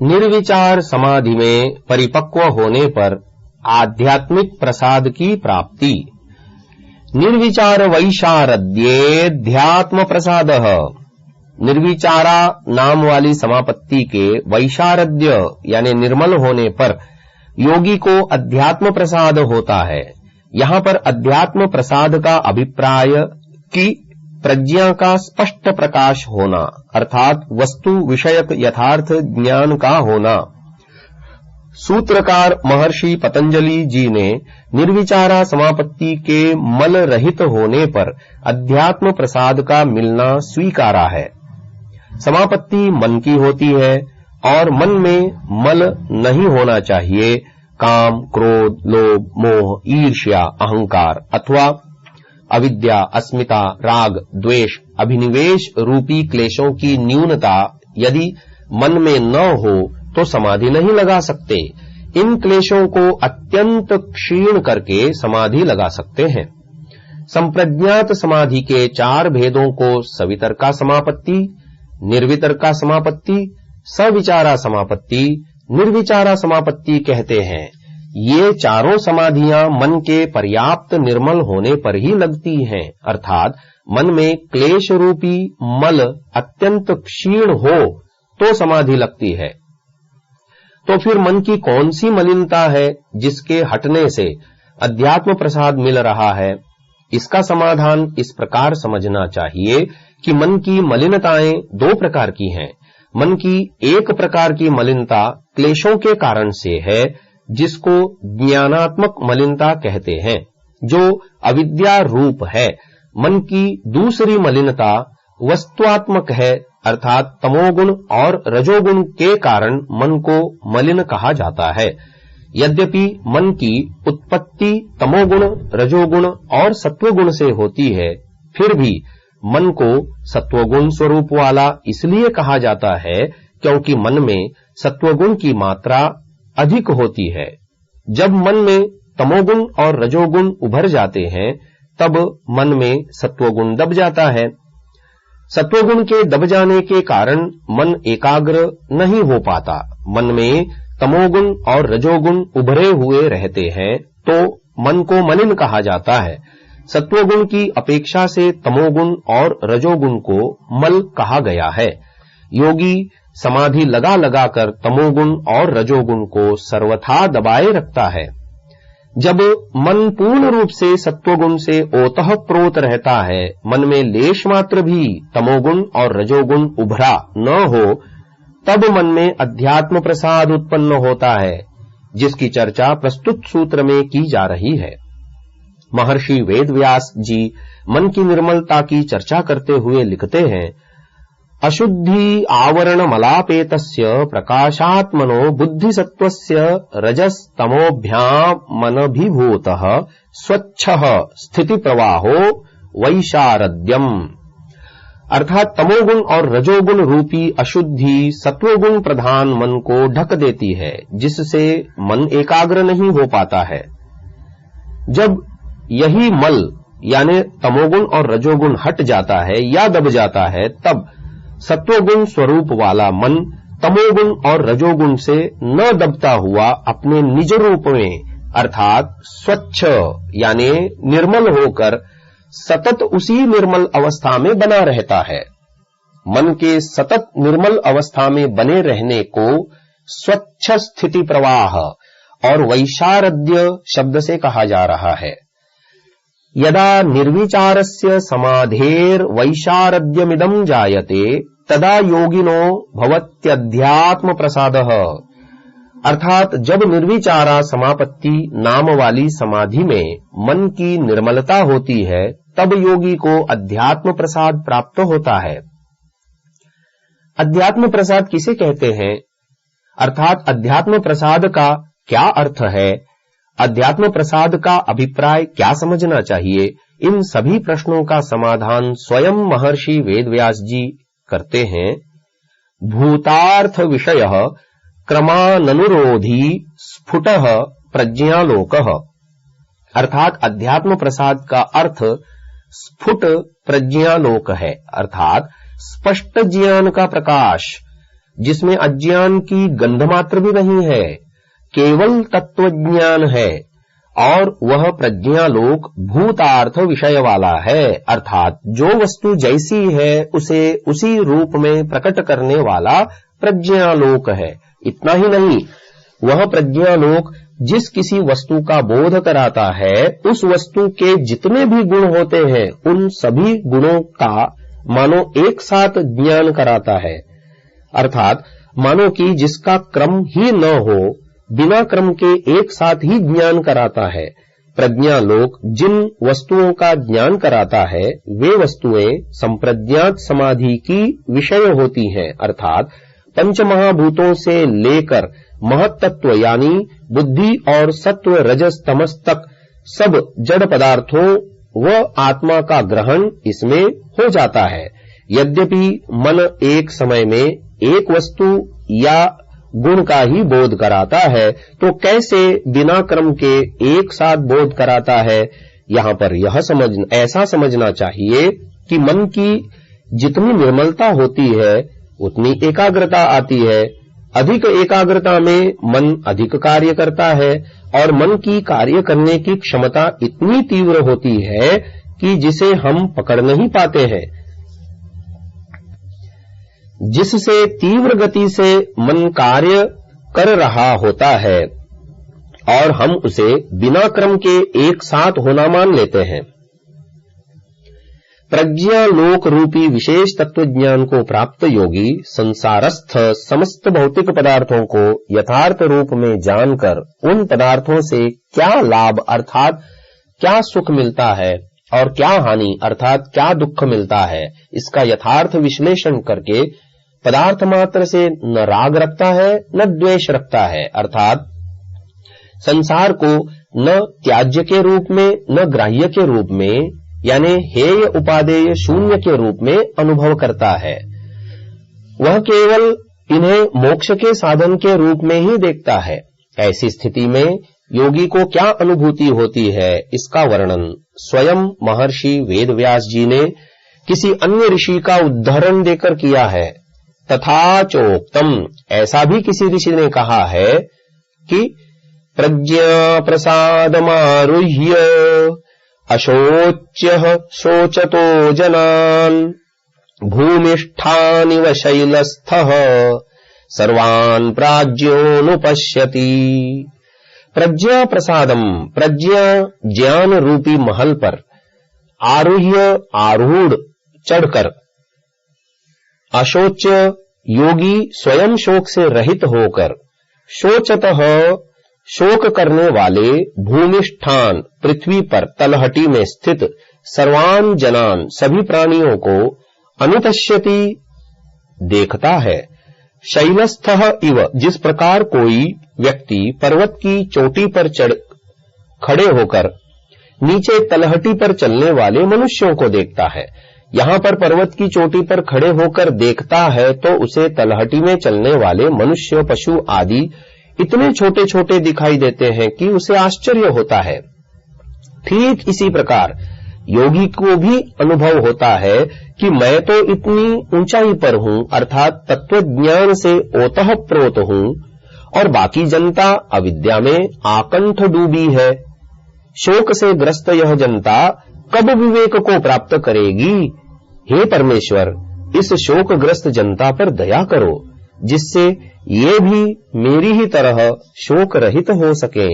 निर्विचार समाधि में परिपक्व होने पर आध्यात्मिक प्रसाद की प्राप्ति। निर्विचार वैशारद्येऽध्यात्म प्रसादः। निर्विचारा नाम वाली समापत्ति के वैशारद्य यानी निर्मल होने पर योगी को अध्यात्म प्रसाद होता है। यहाँ पर अध्यात्म प्रसाद का अभिप्राय कि प्रज्ञा का स्पष्ट प्रकाश होना अर्थात वस्तु विषयक यथार्थ ज्ञान का होना। सूत्रकार महर्षि पतंजलि जी ने निर्विचारा समापत्ति के मल रहित होने पर अध्यात्म प्रसाद का मिलना स्वीकारा है। समापत्ति मन की होती है और मन में मल नहीं होना चाहिए। काम, क्रोध, लोभ, मोह, ईर्ष्या, अहंकार अथवा अविद्या, अस्मिता, राग, द्वेष, अभिनिवेश रूपी क्लेशों की न्यूनता यदि मन में न हो तो समाधि नहीं लगा सकते। इन क्लेशों को अत्यंत क्षीण करके समाधि लगा सकते हैं। संप्रज्ञात समाधि के 4 भेदों को सवितर्का समापत्ति, निर्वितर्का समापत्ति, सविचारा समापत्ति, निर्विचारा समापत्ति कहते हैं। ये चारों समाधियां मन के पर्याप्त निर्मल होने पर ही लगती हैं, अर्थात मन में क्लेश रूपी मल अत्यंत क्षीण हो तो समाधि लगती है। तो फिर मन की कौन सी मलिनता है जिसके हटने से अध्यात्म प्रसाद मिल रहा है? इसका समाधान इस प्रकार समझना चाहिए कि मन की मलिनताएं 2 प्रकार की हैं। मन की एक प्रकार की मलिनता क्लेशों के कारण से है, जिसको ज्ञानात्मक मलिनता कहते हैं, जो अविद्या रूप है। मन की दूसरी मलिनता वस्तुआत्मक है, अर्थात तमोगुण और रजोगुण के कारण मन को मलिन कहा जाता है। यद्यपि मन की उत्पत्ति तमोगुण, रजोगुण और सत्वगुण से होती है, फिर भी मन को सत्वगुण स्वरूप वाला इसलिए कहा जाता है क्योंकि मन में सत्वगुण की मात्रा अधिक होती है। जब मन में तमोगुण और रजोगुण उभर जाते हैं तब मन में सत्वगुण दब जाता है। सत्वगुण के दब जाने के कारण मन एकाग्र नहीं हो पाता। मन में तमोगुण और रजोगुण उभरे हुए रहते हैं तो मन को मलिन कहा जाता है। सत्वगुण की अपेक्षा से तमोगुण और रजोगुण को मल कहा गया है। योगी समाधि लगा लगाकर तमोगुण और रजोगुण को सर्वथा दबाए रखता है। जब मन पूर्ण रूप से सत्वगुण से ओतप्रोत रहता है, मन में लेश मात्र भी तमोगुण और रजोगुण उभरा न हो, तब मन में अध्यात्म प्रसाद उत्पन्न होता है, जिसकी चर्चा प्रस्तुत सूत्र में की जा रही है। महर्षि वेदव्यास जी मन की निर्मलता की चर्चा करते हुए लिखते हैं, अशुद्धि आवरण मलापेतस्य प्रकाशात्मनो बुद्धिसत्वस्य रजस्तमोभ्यां मनभिभूतः स्वच्छः स्थिति प्रवाहो वैशारद्यम। अर्थात तमोगुण और रजोगुण रूपी अशुद्धि सत्वगुण प्रधान मन को ढक देती है, जिससे मन एकाग्र नहीं हो पाता है। जब यही मल यानी तमोगुण और रजोगुण हट जाता है या दब जाता है, तब सत्वगुण स्वरूप वाला मन तमोगुण और रजोगुण से न दबता हुआ अपने निज रूप में अर्थात स्वच्छ यानी निर्मल होकर सतत उसी निर्मल अवस्था में बना रहता है। मन के सतत निर्मल अवस्था में बने रहने को स्वच्छ स्थिति प्रवाह और वैशारद्य शब्द से कहा जा रहा है। यदा निर्विचारस्य समाधेर वैशारद्यमिदं जायते तदा योगिनो भवत्यध्यात्म प्रसादः। अर्थात जब निर्विचारा समापत्ति नाम वाली समाधि में मन की निर्मलता होती है, तब योगी को अध्यात्म प्रसाद प्राप्त होता है। अध्यात्म प्रसाद किसे कहते हैं? अर्थात अध्यात्म प्रसाद का क्या अर्थ है? अध्यात्म प्रसाद का अभिप्राय क्या समझना चाहिए? इन सभी प्रश्नों का समाधान स्वयं महर्षि वेदव्यास जी करते हैं। भूतार्थ विषयः क्रमाननुरोधी स्फुटः प्रज्ञालोकः। अर्थात अध्यात्म प्रसाद का अर्थ स्फुट प्रज्ञालोक है, अर्थात स्पष्ट ज्ञान का प्रकाश। जिसमें अज्ञान की गंध मात्र भी नहीं है, केवल तत्वज्ञान है, और वह प्रज्ञालोक भूतार्थ विषय वाला है, अर्थात जो वस्तु जैसी है उसे उसी रूप में प्रकट करने वाला प्रज्ञालोक है। इतना ही नहीं, वह प्रज्ञालोक जिस किसी वस्तु का बोध कराता है, उस वस्तु के जितने भी गुण होते हैं उन सभी गुणों का मानो एक साथ ज्ञान कराता है, अर्थात मानो कि जिसका क्रम ही न हो, बिना क्रम के एक साथ ही ज्ञान कराता है। प्रज्ञालोक जिन वस्तुओं का ज्ञान कराता है वे वस्तुएं संप्रज्ञात समाधि की विषय होती हैं, अर्थात पंचमहाभूतों से लेकर महत्तत्व यानी बुद्धि और सत्व रजस तमस तक सब जड़ पदार्थों व आत्मा का ग्रहण इसमें हो जाता है। यद्यपि मन एक समय में एक वस्तु या गुण का ही बोध कराता है, तो कैसे बिना क्रम के एक साथ बोध कराता है। यहाँ पर ऐसा समझना चाहिए कि मन की जितनी निर्मलता होती है उतनी एकाग्रता आती है। अधिक एकाग्रता में मन अधिक कार्य करता है, और मन की कार्य करने की क्षमता इतनी तीव्र होती है कि जिसे हम पकड़ नहीं पाते हैं। जिससे तीव्र गति से मन कार्य कर रहा होता है और हम उसे बिना क्रम के एक साथ होना मान लेते हैं। प्रज्ञालोक रूपी विशेष तत्वज्ञान को प्राप्त योगी संसारस्थ समस्त भौतिक पदार्थों को यथार्थ रूप में जानकर उन पदार्थों से क्या लाभ अर्थात क्या सुख मिलता है और क्या हानि अर्थात क्या दुख मिलता है, इसका यथार्थ विश्लेषण करके पदार्थ मात्र से न राग रखता है न द्वेष रखता है, अर्थात संसार को न त्याज्य के रूप में न ग्राह्य के रूप में यानी हेय उपादेय शून्य के रूप में अनुभव करता है। वह केवल इन्हें मोक्ष के साधन के रूप में ही देखता है। ऐसी स्थिति में योगी को क्या अनुभूति होती है, इसका वर्णन स्वयं महर्षि वेदव्यास जी ने किसी अन्य ऋषि का उदाहरण देकर किया है। तथा चोक्तम, ऐसा भी किसी ऋषि ने कहा है कि प्रज्ञा प्रसादमारुह्य अशोच्यः शोचतो जनान् भूमिष्ठानिव शैलस्थः सर्वान् प्राज्ञोनुपश्यति। प्रज्ञा प्रसादम, प्रज्ञा ज्ञान रूपी महल पर आरुह्य आरूढ़ चढ़कर, अशोच्य योगी स्वयं शोक से रहित होकर, शोचतः शोक करने वाले, भूमिष्ठान पृथ्वी पर तलहटी में स्थित, सर्वान जनान सभी प्राणियों को, अनुपश्यति देखता है। शैलस्थः इव, जिस प्रकार कोई व्यक्ति पर्वत की चोटी पर खड़े होकर नीचे तलहटी पर चलने वाले मनुष्यों को देखता है। यहाँ पर पर्वत की चोटी पर खड़े होकर देखता है तो उसे तलहटी में चलने वाले मनुष्य पशु आदि इतने छोटे छोटे दिखाई देते हैं कि उसे आश्चर्य होता है। ठीक इसी प्रकार योगी को भी अनुभव होता है कि मैं तो इतनी ऊंचाई पर हूं, अर्थात तत्वज्ञान से ओतप्रोत हूं, और बाकी जनता अविद्या में आकंठ डूबी है। शोक से ग्रस्त यह जनता कब विवेक को प्राप्त करेगी? हे परमेश्वर, इस शोकग्रस्त जनता पर दया करो, जिससे ये भी मेरी ही तरह शोक रहित हो सके।